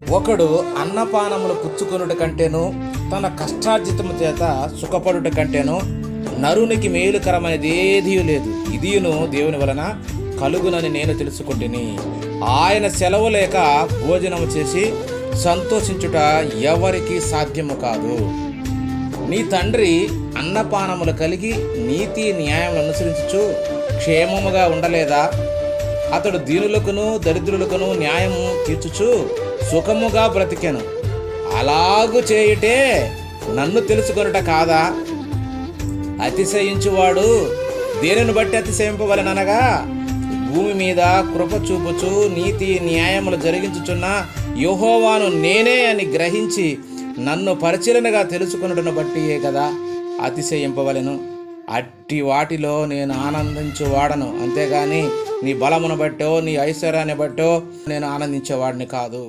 ఒకడు అన్నపానములు పుచ్చుకొనుట కంటేను తన కష్టార్జితము చేత సుఖపడుట కంటేను నరునికి మేలుకరమైనది ఏదీ లేదు. ఇదియును దేవుని వలన కలుగునని నేను తెలుసుకుంటుని. ఆయన సెలవు లేక భోజనము చేసి సంతోషించుట ఎవరికి సాధ్యము కాదు. నీ తండ్రి అన్నపానములు కలిగి నీతి న్యాయములను అనుసరించుచు క్షేమముగా ఉండలేదా? అతడు దీనులకును దరిద్రులకును న్యాయము తీర్చుచు సుఖముగా బ్రతికెను. అలాగు చేయుటే నన్ను తెలుసుకొనుట కాదా? అతిశయించువాడు దేనిని బట్టి అతిశయింపవలెననగా, భూమి మీద కృప చూపుచు నీతి న్యాయములు జరిగించుచున్న యెహోవాను నేనే అని గ్రహించి నన్ను పరిశీలనగా తెలుసుకొనుటను బట్టియే కదా అతిశయింపవలెను. అట్టి వాటిలో నేను ఆనందించువాడను, అంతేగాని నీ బలమును బట్టో నీ ఐశ్వర్యాన్ని బట్టో నేను ఆనందించేవాడిని కాదు.